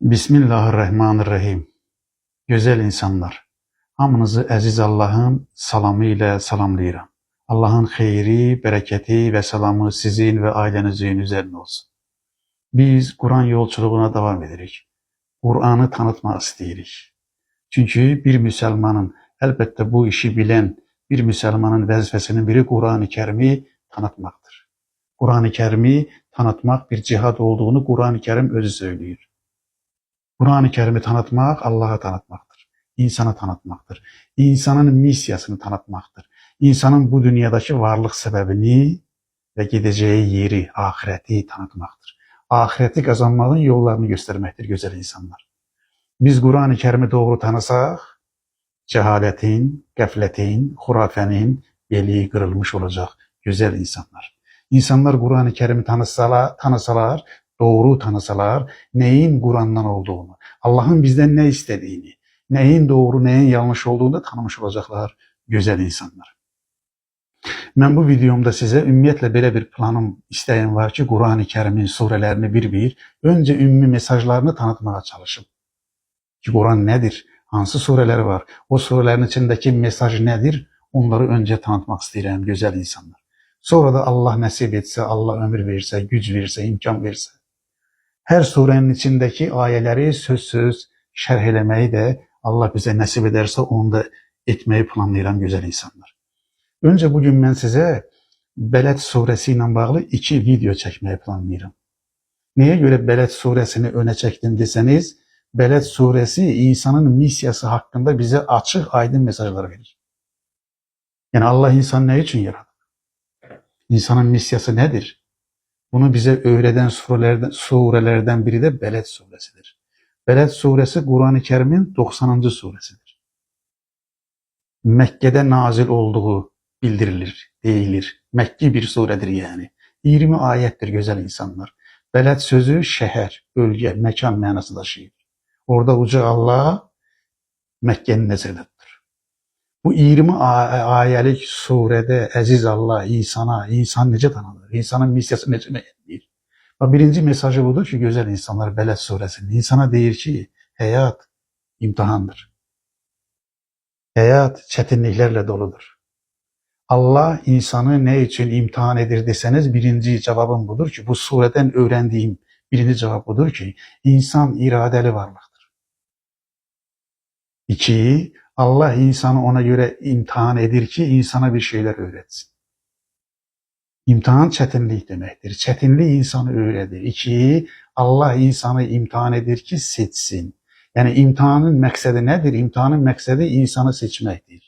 Bismillahirrahmanirrahim. Gözəl insanlar, hamınızı əziz Allahın salamı ilə salamlayıram. Allahın xeyri, bərəkəti və salamı sizin və ailənizin üzərinə olsun. Biz Quran yolçuluğuna davam edirik. Qur'anı tanıtmaq istəyirik. Çünki bir müsəlmanın, əlbəttə bu işi bilən bir müsəlmanın vəzifəsinin biri Qur'an-ı Kərimi tanıtmaqdır. Qur'an-ı Kərimi tanıtmaq bir cihad olduğunu Qur'an-ı Kərim özü söylüyor. Qur'an-ı Kərimi tanıtmaq Allah'a tanıtmaqdır. İnsana tanıtmaqdır. İnsanın missiyasını tanıtmaqdır. İnsanın bu dünyadakı varlıq səbəbini və gedəcəyi yeri, ahirəti tanıtmaqdır. Ahirəti qazanmağın yollarını göstərməkdir gözəl insanlar. Biz Qur'an-ı Kərimi doğru tanısaq, cəhalətin, qəflətin, xurafənin beli qırılmış olacaq gözəl insanlar. İnsanlar Qur'an-ı Kərimi tanısalar, doğru tanısalar, neyin Qur'andan olduğunu, Allah'ın bizdən nə istədiyini, neyin doğru, neyin yanlış olduğunu da tanımış olacaqlar gözəl insanlar. Mən bu videomda sizə ümumiyyətlə belə bir planım, istəyim var ki, Qur'an-ı Kərimin surələrini bir-bir, öncə ümumi mesajlarını tanıtmağa çalışım. Ki, Qur'an nədir? Hansı surələri var? O surələrin içindəki mesaj nədir? Onları öncə tanıtmaq istəyirəm gözəl insanlar. Sonra da Allah nəsib etsə, Allah ömür versə, güc versə, imkan versə, hər surənin içindəki ayələri söz-söz şərh eləməyi də Allah bizə nəsib edərsə, onu da etməyi planlayıram gözəl insanlar. Öncə bugün mən sizə Bələd surəsi ilə bağlı 2 video çəkməyi planlayıram. Nəyə görə Bələd surəsini önə çəkdim desəniz, Bələd surəsi insanın missiyası haqqında bizə açıq, aydın mesajlar verir. Yəni Allah insanı nə üçün yaradı? İnsanın missiyası nədir? Bunu bizə öyrədən surələrdən biri də Bələd surəsidir. Bələd surəsi Qur'an-ı Kərimin 90-cı surəsidir. Məkkədə nazil olduğu bildirilir, deyilir. Məkki bir surədir yəni. 20 ayətdir gözəl insanlar. Bələd sözü şəhər, bölgə, məkan mənası daşıyır. Orada uca Allah Məkkəni nəzərdə tutur. Bu 20 ayəlik surədə əziz Allah insan necə tanınır? İnsanın missiyası necə müəyyənləyir? Birinci mesajı budur ki, gözəl insanlar Bələd surəsində insana deyir ki, həyat imtihandır. Həyat çətinliklərlə doludur. Allah insanı nə üçün imtihan edir desəniz, birinci cavabım budur ki, bu surədən öyrəndiyim birinci cavab budur ki, insan iradəli varlıqdır. 2. Allah insanı ona göre imtihan edir ki, insana bir şeyler öğretsin. İmtihan çətinlik deməkdir. Çətinlik insanı öyrədir. 2. Allah insanı imtihan edir ki, seçsin. Yəni imtihanın məqsədi nədir? İmtihanın məqsədi insanı seçməkdir.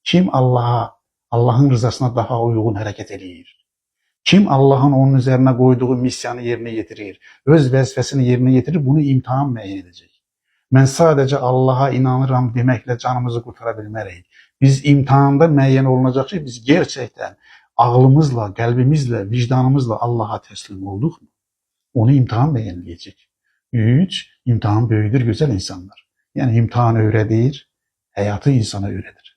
Kim Allah'ın rızasına daha uyğun hərəkət eləyir? Kim Allah'ın onun üzərinə qoyduğu missiyanı yerinə yetirir? Öz vəzifəsini yerinə yetirir, bunu imtihan müəyyən edəcək. Mən sadəcə Allah'a inanıram deməklə canımızı qurtara bilmərik. Biz imtihanda müəyyən olunacaq ki, biz gerçəkdən ağlımızla, qəlbimizlə, vicdanımızla Allah'a təslim olduqmu? Onu imtihan müəyyənləyəcək. 3. İmtihan böyüdür gözəl insanlar. Yəni imtihan öyrədir, həyatı insana öyrədir.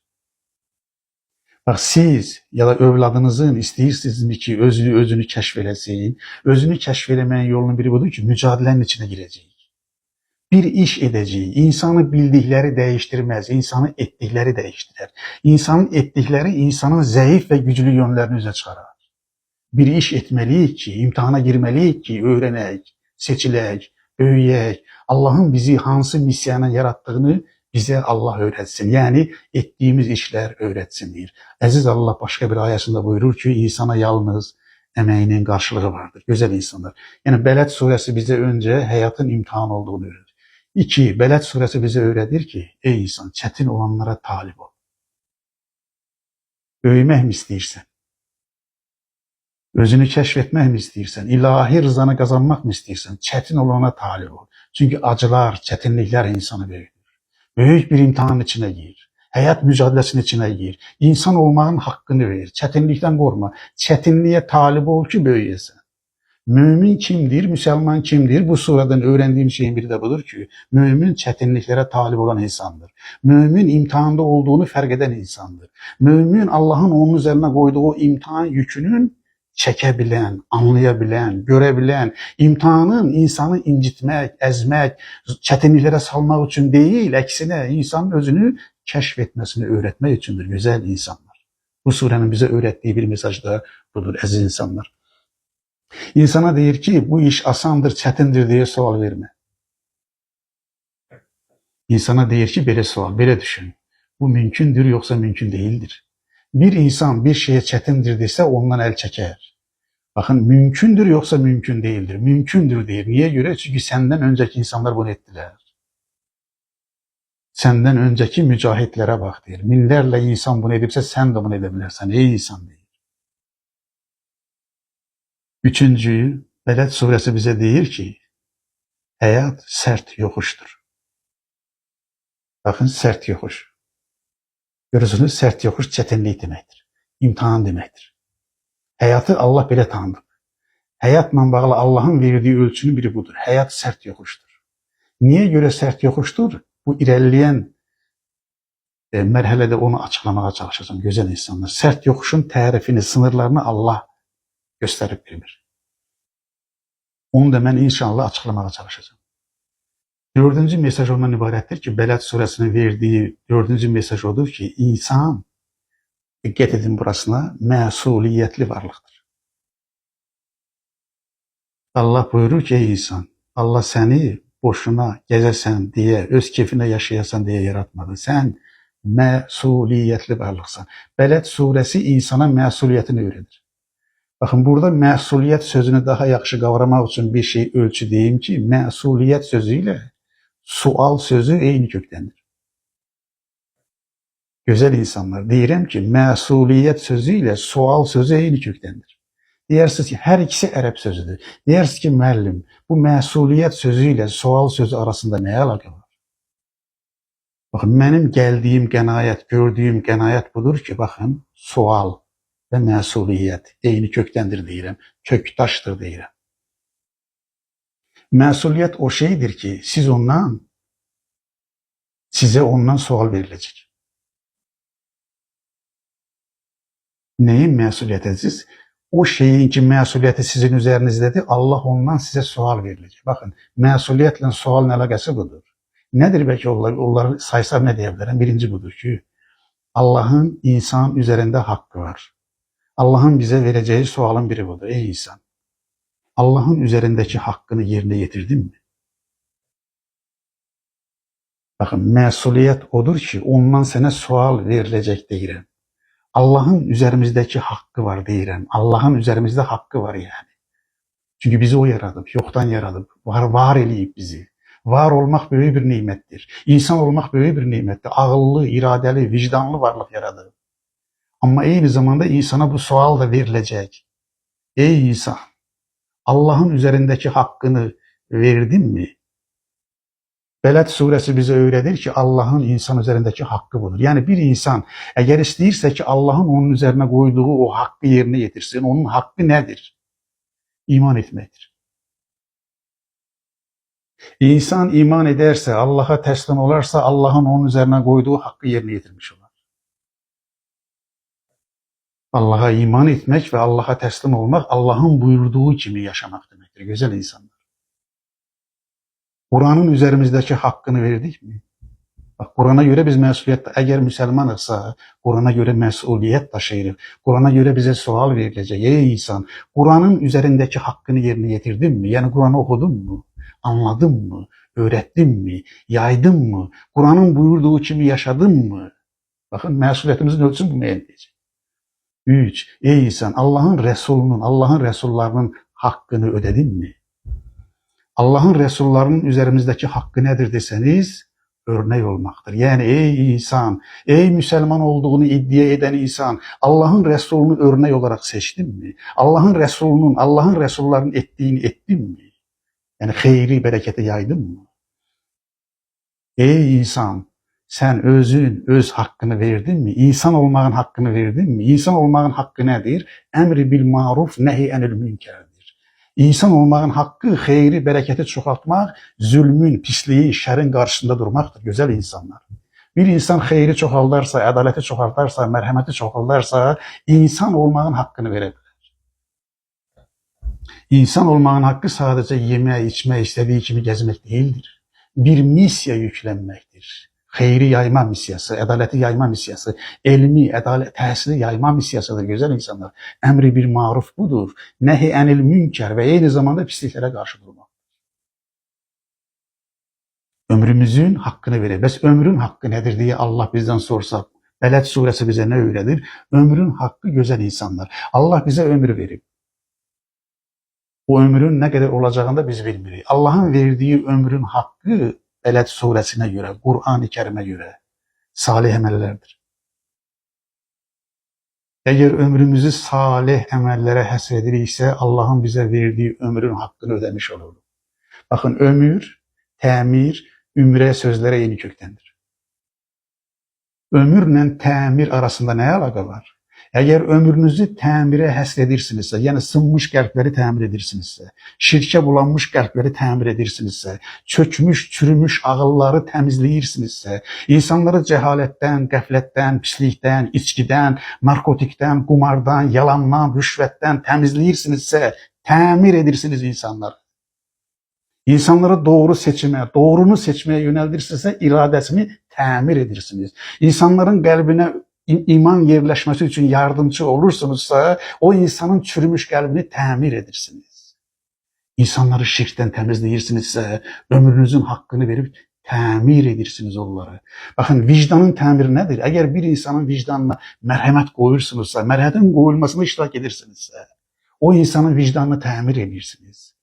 Bax siz ya da övladınızın istəyirsinizmi ki, özünü kəşf eləsin? Özünü kəşf eləməyin yolunun biri budur ki, mücadilənin içinə girəcək. Bir iş edəcək. İnsanı bildikləri dəyişdirməz, insanı etdikləri dəyişdirər. İnsanın etdikləri insanın zəif və güclü yönlərini üzə çıxarar. Bir iş etməliyik ki, imtihana girməliyik ki, öyrənək, seçilək, böyüyək. Allah'ın bizi hansı missiyanın yarattığını bizə Allah öyrətsin. Yəni etdiyimiz işlər öyrətsin deyir. Əziz Allah başqa bir ayəsində buyurur ki, insana yalnız əməyinin qarşılığı vardır. Gözəl insanlar. Yəni Bələd surəsi bizə öncə həyatın imtihan olduğunu öyrədir. 2. Bələd surəsi bizə öyrədir ki, ey insan, çətin olanlara talib ol. Böyümək mi istəyirsən? Özünü kəşf etmək mi istəyirsən? İlahi rızanı qazanmaq mı istəyirsən? Çətin olana talib ol. Çünki acılar, çətinliklər insanı böyüdür. Böyük bir imtihanın içinə gir. Həyat mücadeləsinin içinə gir. İnsan olmağın haqqını ver. Çətinlikdən qorma. Çətinliyə talib ol ki, böyüyəsən. Mümin kimdir, müsəlman kimdir? Bu surədən öyrəndiyim şeyin biri də budur ki, mümin çətinliklərə talib olan insandır. Mümin imtihanda olduğunu fərq edən insandır. Mümin Allah'ın onun üzərinə qoyduğu imtihan yükünün çekebilen, anlayabilen, görebilen, imtihanın insanı incitmek, ezmek, çetinliklere salmak için değil, eksine insanın özünü keşfetmesini öğretmek içindir güzel insanlar. Bu surenin bize öğrettiği bir mesaj da budur aziz insanlar. İnsana deyir ki bu iş asandır, çetindir diye sual verme. İnsana deyir ki belə sual, belə düşün. Bu mümkündür yoksa mümkün değildir. Bir insan bir şeye çetindir dese ondan el çeker. Bakın mümkündür yoksa mümkün değildir. Mümkündür deyir. Niye göre? Çünkü senden önceki insanlar bunu ettiler. Senden önceki mücahitlere bak deyir. Minlerle insan bunu edipse sen de bunu edebilirsen. Ey insan deyir. Üçüncü, Beled suresi bize deyir ki hayat sert yokuştur. Bakın sert yokuş. Görürsünüz sert yokuş çetinlik demektir. İmtihan demektir. Hayatı Allah belə tanıdı. Hayatla bağlı Allah'ın verdiği ölçünün biri budur. Hayat sert yokuştur. Niye göre sert yokuştur? Bu ilerleyen merhalede onu açıklamaya çalışacağım güzel insanlar. Sert yokuşun tarifini, sınırlarını Allah gösterip verir. Onu da ben inşallah açıklamaya çalışacağım. Dördüncü mesaj ondan ibarettir ki Beled suresinin verdiği dördüncü mesaj odur ki insan, dikkat edin burasına, mesuliyetli varlıktır. Allah buyurur ki ey insan, Allah seni boşuna gezesen diye, öz keyfine yaşayasan diye yaratmadı. Sen mesuliyetli varlıksan. Beled suresi insana mesuliyetini öğretir. Bakın burada mesuliyet sözünü daha yaxşı kavramak için bir şey ölçü diyeyim ki mesuliyet sözüyle sual sözü eyni köktendir. Güzel insanlar deyirəm ki mesuliyet sözüyle sual sözü eyni köktendir. Deyirsiniz ki her ikisi Ərəb sözüdür. Deyirsiniz ki müəllim bu mesuliyet sözüyle sual sözü arasında ne alaka var? Bakın benim geldiğim qənaət, gördüğüm qənaət budur ki bakın sual ve mesuliyet eyni köktendir deyirəm. Köktaşdır deyirəm. Mesuliyet o şeydir ki size ondan sual verilecek. Neyin mesuliyetiz? O şeyin ki mesuliyeti sizin üzerinizdedir. Allah ondan size sual verilecek. Bakın mesuliyetle sualın alakası budur. Nedir belki onları saysam ne diyebilirim? Birinci budur ki Allah'ın insan üzerinde hakkı var. Allah'ın bize vereceği sualın biri budur. Ey insan, Allah'ın üzerindeki hakkını yerine getirdin mi? Bakın mesuliyet odur ki ondan sana sual verilecek deyirəm. Allah'ın üzerimizdeki hakkı var deyirəm. Allah'ın üzerimizde hakkı var yani. Çünkü bizi o yaradıp, yoktan yaradıp, var eləyib bizi. Var olmak böyük bir nimettir. İnsan olmak böyük bir nimettir. Ağıllı, iradeli, vicdanlı varlık yaradı. Ama aynı zamanda insana bu sual da verilecek. Ey insan, Allah'ın üzerindeki hakkını verdin mi? Beled suresi bize öğretir ki Allah'ın insan üzerindeki hakkı budur. Yani bir insan eğer istəyirsə ki Allah'ın onun üzerine koyduğu o hakkı yerine getirsin, onun hakkı nedir? İman etmektir. İnsan iman ederse, Allah'a teslim olarsa Allah'ın onun üzerine koyduğu hakkı yerine getirmiş olur. Allah'a iman etmek ve Allah'a teslim olmak Allah'ın buyurduğu gibi yaşamak demektir. Güzel insanlar. Kur'an'ın üzerimizdeki hakkını verdik mi? Bak Kur'an'a göre biz mesuliyet, eğer Müslümanızsa Kur'an'a göre mesuliyet taşıyırız. Kur'an'a göre bize sual verilecek. Ey insan, Kur'an'ın üzerindeki hakkını yerine getirdin mi? Yani Kur'an'ı okudun mu? Anladın mı? Öğrettin mi? Yaydın mı? Kur'an'ın buyurduğu gibi yaşadın mı? Bakın mesuliyetimizin ölçüsü bu meyilleyecek. 3. Ey insan, Allah'ın Resulünün, Allah'ın Resullarının hakkını ödedin mi? Allah'ın Resullarının üzerimizdeki hakkı nedir deseniz, örnek olmaktır. Yani ey insan, ey Müslüman olduğunu iddia eden insan, Allah'ın Resulünü örnek olarak seçtin mi? Allah'ın Resulünün, Allah'ın Resullarının ettiğini ettin mi? Yani hayri, bereketi yaydın mı? Ey insan, sen öz hakkını verdin mi? İnsan olmağın hakkını verdin mi? İnsan olmağın hakkı nedir? Emri bil maruf, nehi enil münkerdir. İnsan olmağın hakkı hayri, bereketi çoğaltmak, zulmün, pisliği, şerrin karşısında durmaktır. Güzel insanlar. Bir insan hayri çoğaltarsa, adaleti çoğaltarsa, merhameti çoğaltarsa insan olmağın hakkını verebilir. İnsan olmanın hakkı sadece yeme, içme, istediği gibi gezmek değildir. Bir misya yüklenmektir. Xeyri yayma misyası, ədaleti yayma misyası, elmi, adalet, təhsili yayma misyasıdır güzel insanlar. Emri bir maruf budur. Nehi enil münker ve aynı zamanda pisliklere karşı durmak. Ömrümüzün hakkını verir. Bəs ömrün hakkı nedir diye Allah bizden sorsa, Beled suresi bize ne öğretir? Ömrün hakkı güzel insanlar. Allah bize ömür verir. O ömrün ne kadar olacağını da biz bilmiyoruz. Allah'ın verdiği ömrün hakkı Beled suresine göre, Kur'an-ı Kerim'e göre salih emellerdir. Eğer ömrümüzü salih emellere hasredirikse Allah'ın bize verdiği ömrün hakkını ödemiş oluruz. Bakın ömür, temir, ümre sözlere yeni köktendir. Ömürle temir arasında ne alaka var? Eğer ömrünüzü təmirə həsr edirsinizsə, yəni sınmış qəlbləri təmir edirsinizsə, şirkə bulanmış qəlbləri təmir edirsinizsə, çökmüş, çürümüş ağılları təmizləyirsinizsə, insanları cəhalətdən, qəflətdən, pislikdən, içkidən, narkotikdən, qumardan, yalandan, rüşvətdən təmizləyirsinizsə, təmir edirsiniz insanları. İnsanları doğru seçime, doğrunu seçmeye yöneldirsinizsə, iradesini təmir edirsiniz. İnsanların qəlbinə iman yerleşmesi için yardımcı olursunuzsa, o insanın çürümüş kalbini tamir edirsiniz. İnsanları şirkten temizleyirsinizse, ömrünüzün hakkını verip tamir edirsiniz onları. Bakın vicdanın tamiri nedir? Eğer bir insanın vicdanına merhamet koyursunuzsa, merhametin koyulmasına iştirak edirsinizse, o insanın vicdanını tamir edirsiniz.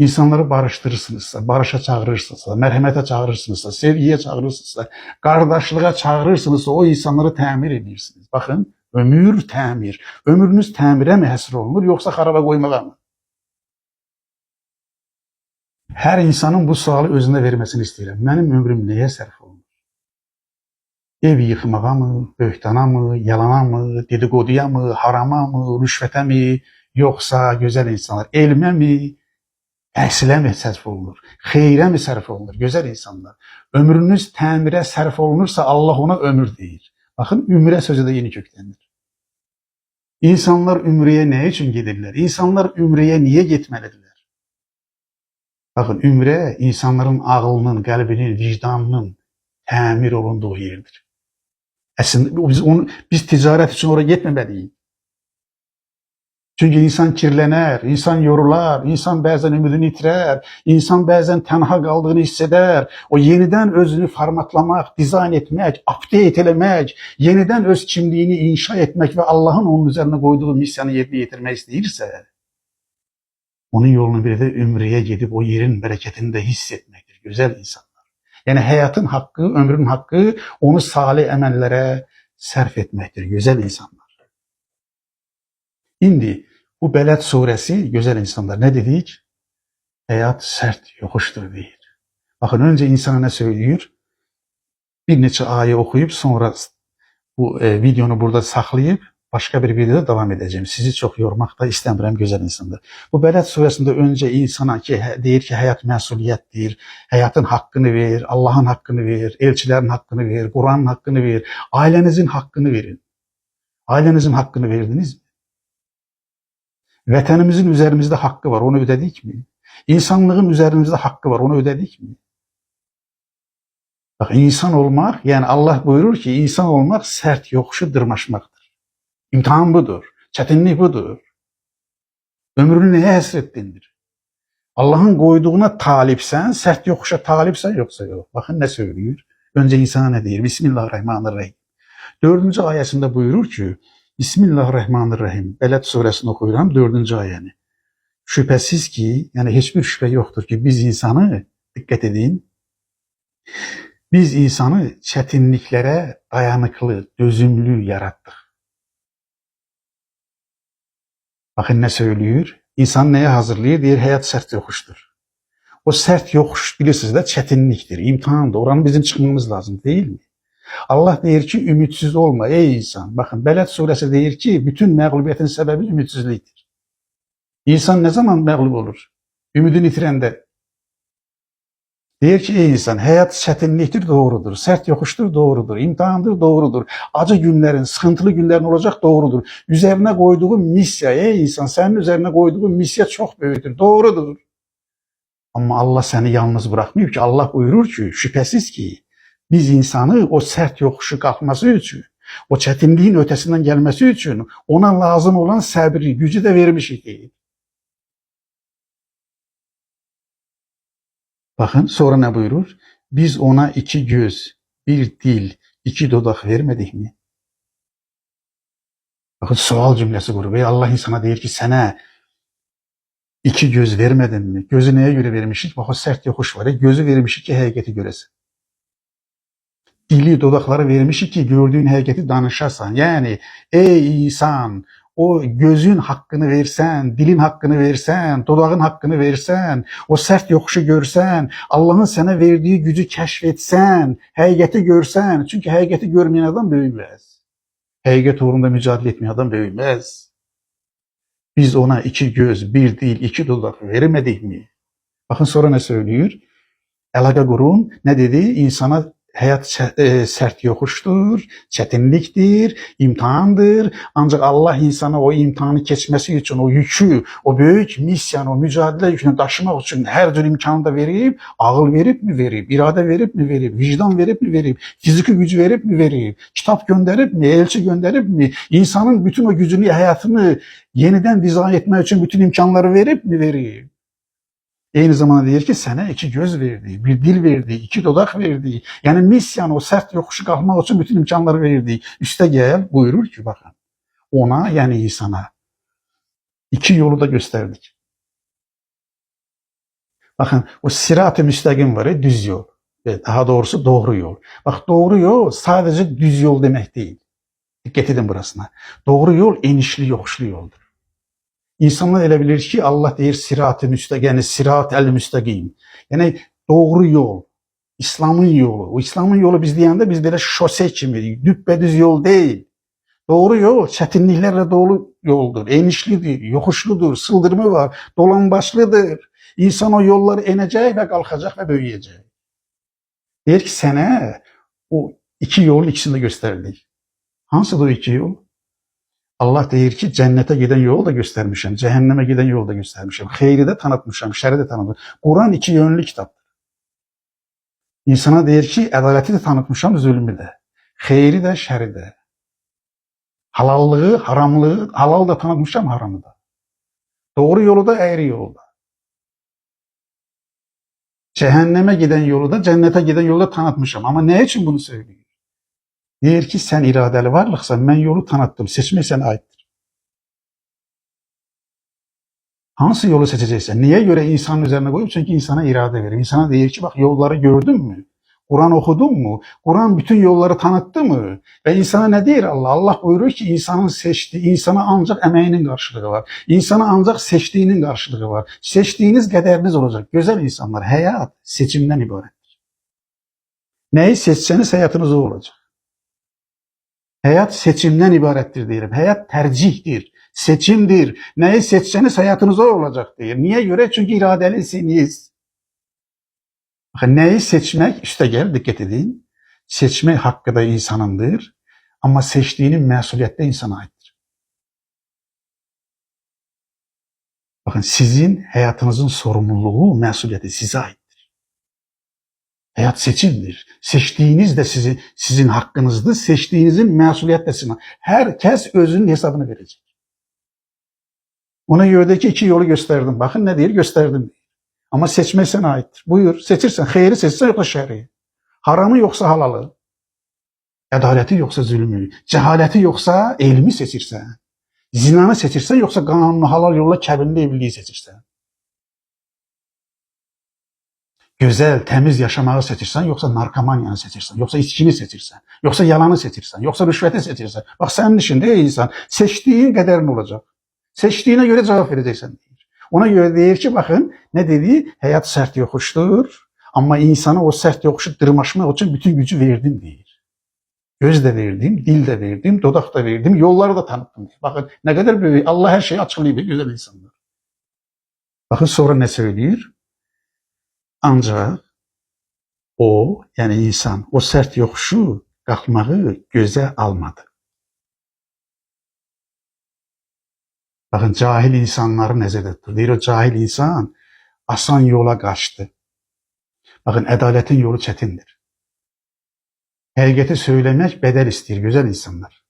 İnsanları barıştırırsınızsa, barışa çağırırsınızsa, merhamete çağırırsınızsa, sevgiye çağırırsınızsa, kardeşliğe çağırırsınızsa o insanları təmir edirsiniz. Bakın, ömür təmir. Ömrünüz təmirə mi həsr olunur, yoksa xaraba koymağa mı? Her insanın bu sualı özüne vermesini istəyirəm. Mənim ömrüm neye sərf olunur? Ev yıkmağa mı, böhtana mı, yalana mı, dedikoduya mı, harama mı, rüşvete mi, yoksa güzel insanlar, elmə mi, təhsilə mi sərf olunur? Xeyrə mi sərf olunur? Gözəl insanlar. Ömrünüz təmirə sərf olunursa Allah ona ömür deyir. Bakın ümrə sözü de yeni köklendir. İnsanlar ümreye ne için gidirler? İnsanlar ümreye niye gitmelidirler? Bakın ümre insanların ağlının, qəlbinin, vicdanının təmir olunduğu yerdir. Aslında biz ticaret için oraya gitmemeliyiz. Çünkü insan kirlenir, insan yorular, insan bazen ümidini itirer, insan bazen tenha kaldığını hisseder. O yeniden özünü formatlamak, dizayn etmek, update eləmək, yeniden öz kimliğini inşa etmek ve Allah'ın onun üzerine koyduğu misyanı yerine getirmek istəyirsə, onun yolunu bir de ümreye gidip o yerin bereketini de hissetmektir. Güzel insanlar. Yani hayatın hakkı, ömrün hakkı onu salih emellere sərf etmektir. Güzel insanlar. İndi bu Beled suresi güzel insanlar ne dedik? Hayat sert yokuştur deyir. Bakın önce insana ne söylüyor? Bir neçə ayı okuyup sonra bu videonu burada saklayıp başka bir videoda devam edeceğim. Sizi çok yormak da istemiyorum güzel insanlar. Bu Beled suresinde önce insana deyir ki hayat məsuliyyətdir, hayatın hakkını ver, Allah'ın hakkını ver, elçilerin hakkını ver, Kur'an'ın hakkını ver, ailenizin hakkını verin. Ailenizin hakkını verdiniz mi? Vətənimizin üzerimizde hakkı var, onu ödedik mi? İnsanlığın üzerimizde hakkı var, onu ödedik mi? Bak insan olmak, yani Allah buyurur ki insan olmak sert yokuşu dırmaşmaktır. İmtihan budur, çetinlik budur. Ömrünü neye hasrettindir? Allah'ın koyduğuna talipsen, sert yokuşa talipsen yoksa yok. Bakın ne söylüyor? Önce insana ne diyor? Bismillahirrahmanirrahim. 4. ayetinde buyurur ki Bismillahirrahmanirrahim. Beled suresini okuyuram 4. ayəni. Şüphesiz ki, yani hiçbir şüphe yoktur ki biz insanı, dikkat edin, biz insanı çetinliklere dayanıklı, dözümlü yarattık. Bakın ne söylüyor? İnsan neye hazırlıyor? Diyor hayat sert yokuştur. O sert yokuş bilirsiniz de çetinliktir, imtihandır. Oranı bizim çıkmamız lazım değil mi? Allah deyir ki ümitsiz olma ey insan. Bakın Beled suresi deyir ki bütün məğlubiyyətin səbəbi ümitsizlikdir. İnsan ne zaman məğlub olur? Ümidini itirəndə. Deyir ki, ey insan, həyat çətinlikdir, doğrudur. Sərt yoxuşdur, doğrudur. İmtahandır, doğrudur. Acı günlərin, sıxıntılı günlərin olacaq, doğrudur. Üzərinə qoyduğu missiya, ey insan, sənin üzərinə qoyduğu missiya çox böyükdür, doğrudur. Amma Allah səni yalnız buraxmayıb ki, Allah buyurur ki, şübhəsiz ki, biz insanı o sərt yoxuşu qalxması üçün, o çətinliyin ötəsindən gəlməsi üçün ona lazım olan səbri, gücü də vermişik deyir. Bakın sonra ne buyurur? Biz ona iki göz, bir dil, iki dodaq vermedik mi? Bakın sual cümlesi kuruyor. Ve Allah insana deyir ki sənə iki göz vermedin mi? Gözü neye göre vermişik? Bak o sert yokuş var ya, gözü vermişik ki həqiqəti göresin. Dili, dodaqları vermişik ki gördüğün həqiqəti danışasan. Yani ey insan, o gözün hakkını versen, dilin hakkını versen, dodağın hakkını versen, o sert yokuşu görsen, Allah'ın sana verdiği gücü keşfetsen, həqiqəti görsen. Çünkü həqiqəti görmeyen adam böyümez. Həqiqət uğrunda mücadele etmeyen adam böyümez. Biz ona iki göz, bir dil, iki dodaq vermedik mi? Bakın sonra ne söylüyor? Əlaqə qurun, ne dedi? İnsana hayat sert yokuştur, çetinliktir, imtihandır. Ancak Allah insana o imtihanı geçmesi için o yükü, o büyük misyanı, o mücadele yükünü taşımak için her türlü imkanı da verip, ağıl verip mi verip, irade verip mi verip, vicdan verip mi verip, fiziki gücü verip mi verip, kitap gönderip mi, elçi gönderip mi, insanın bütün o gücünü, hayatını yeniden dizayn etmek için bütün imkanları verip mi verip? Aynı zamanda deyir ki sənə iki göz verdi, bir dil verdi, iki dodaq verdi. Yani misyanı o sert yokuşu kalkmak için bütün imkanları verdi. Üste gel buyurur ki bakın ona yani insana iki yolu da gösterdik. Bakın o sirat-ı müstakim var ya, düz yol. Daha doğrusu doğru yol. Bak doğru yol sadece düz yol demek değil. Dikkat edin burasına. Doğru yol enişli yokuşlu yoldur. İnsanlar elə bilir ki Allah deyir sirat-ı müstakim, yani sirat-el müstakim. Yani doğru yol, İslam'ın yolu. O İslam'ın yolu biz deyəndə biz belə şose kimi, düppedüz yol değil. Doğru yol çətinliklərlə dolu yoldur, enişlidir, yokuşludur, sıldırımı var, dolambaçlıdır. İnsan o yolları enəcək və qalxacaq və böyüyəcək. Deyir ki sənə o iki yolun ikisini de gösterdik. Hansıdır o iki yol? Allah deyir ki cennete giden yolu da göstermişim, cehenneme giden yolu da göstermişim. Xeyri de tanıtmışım, şerri de tanıtmışım. Kur'an iki yönlü kitaptır. İnsana deyir ki ədaleti de tanıtmışım, zulmü de. Xeyri de, şerri de. Halallığı, haramlığı, halal da tanıtmışım, haramı da. Doğru yolu da, eğri yolu da. Cehenneme giden yolu da, cennete giden yolu da tanıtmışım. Ama ne için bunu söylüyor? Deyir ki sen iradeli varlıqsan, ben yolu tanıttım, seçmek sənə aiddir. Hansı yolu seçeceksen, niye göre insanın üzerine koyup? Çünkü insana irade verir. İnsana deyir ki bak yolları gördün mü? Kur'an okudun mu? Kur'an bütün yolları tanıttı mı? Ve insana ne deyir Allah? Allah buyurur ki insanın seçtiği, insana ancak emeğinin karşılığı var. İnsana ancak seçtiğinin karşılığı var. Seçtiğiniz kaderiniz olacak. Güzel insanlar, hayat seçimden ibarettir. Neyi seçseniz hayatınız o olacak. Hayat seçimden ibarettir diyelim. Hayat tercihtir, seçimdir. Neyi seçseniz hayatınız o olacak diyor. Niye göre? Çünkü iradelisiniz. Bakın neyi seçmek, üste gel dikkat edin. Seçme hakkı da insanındır. Ama seçtiğinin mesuliyeti de insana aittir. Bakın sizin hayatınızın sorumluluğu, mesuliyeti size aittir. Hayat seçimdir. Seçtiğiniz de sizin hakkınızdır. Seçtiğinizin mesuliyet de sizin. Herkes özünün hesabını verecek. Ona göre iki yolu gösterdim. Bakın ne diyor? Gösterdim diyor. Ama seçmek sana aittir. Buyur. Seçirsen. Hayırı seçsen yoksa şerri. Haramı yoksa halalı. Adaleti yoksa zulmü. Cehaleti yoksa elmi seçirsen. Zinanı seçirsen yoksa kanunlu halal yolla kəbinli evliliği seçirsen. Güzel, temiz yaşamağı seçirsen, yoksa narkomanyanı seçirsen, yoksa içkini seçirsen, yoksa yalanı seçirsen, yoksa rüşveti seçirsen. Bak senin işinde ey insan, seçtiğin kaderin olacak. Seçtiğine göre cevap vereceksin diyor. Ona göre deyir ki bakın ne dedi? Hayat sert yokuştur ama insana o sert yokuşu tırmaşmak için bütün gücü verdim diyor. Göz de verdim, dil de verdim, dodak da verdim, yolları da tanıttım diyor. Bakın ne kadar büyük, Allah her şeyi açıklıyor güzel insanlar. Bakın sonra ne söylüyor? Ancak O, yani insan, o sert yokuşu kalkmağı göze almadı. Bakın cahil insanları nəzərdə tutur. Deyir o cahil insan asan yola kaçtı. Bakın adaletin yolu çetindir. Həqiqəti söylemek bedel istəyir güzel insanlar.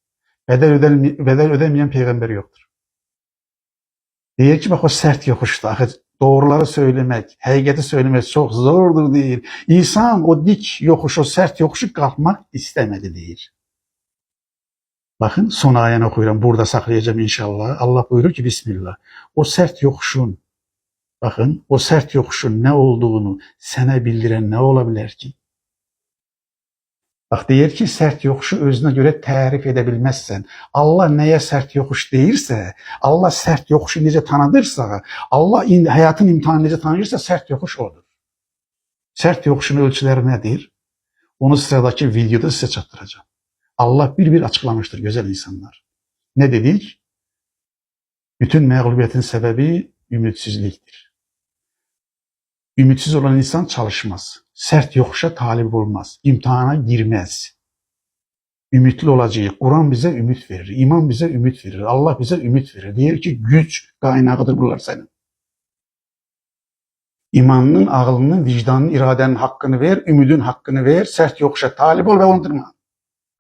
Bedel ödemeyen peygamber yoktur. Deyir ki bak o sert yokuşta doğruları söylemek, həqiqəti söylemek çok zordur deyir. İnsan o dik yokuş, o sert yokuşu kalkmak istemedi deyir. Bakın son ayəni okuyuram. Burada saklayacağım inşallah. Allah buyurur ki Bismillah. O sert yokuşun, bakın o sert yokuşun ne olduğunu sana bildiren ne olabilir ki? Bak deyir ki sert yokuşu özüne göre tarif edebilmezsen. Allah neye sert yokuş deyirsə, Allah sert yokuşu necə tanıdırsa, Allah hayatın imtihanı necə tanıyırsa sert yokuş odur. Sert yokuşun ölçüleri nedir? Onu sıradaki videoda size çatdıracağım. Allah bir açıklamıştır güzel insanlar. Ne dedik? Bütün məğlubiyyətin sebebi ümitsizliktir. Ümitsiz olan insan çalışmaz. Sert yokuşa talip olmaz. İmtihana girmez. Ümitli olacağız. Kur'an bize ümit verir. İman bize ümit verir. Allah bize ümit verir. Diyor ki güç kaynağıdır bunlar senin. İmanının, ağlının, vicdanın, iradenin hakkını ver, ümidin hakkını ver. Sert yokuşa talip ol ve ondurma.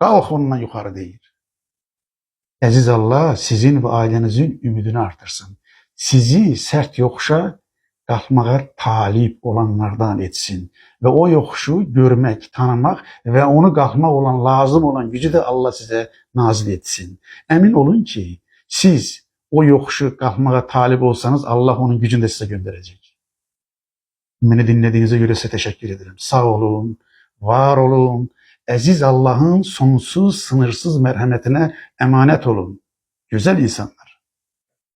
Kalk ondan yukarı değil. Aziz Allah sizin ve ailenizin ümidini artırsın. Sizi sert yokuşa kalkmağa talip olanlardan etsin. Ve o yokuşu görmek, tanımak ve onu kalkmak olan, lazım olan gücü de Allah size nazil etsin. Emin olun ki siz o yokuşu kalkmağa talip olsanız Allah onun gücünü de size gönderecek. Beni dinlediğinize göre size teşekkür ederim. Sağ olun, var olun. Aziz Allah'ın sonsuz, sınırsız merhametine emanet olun. Güzel insanlar.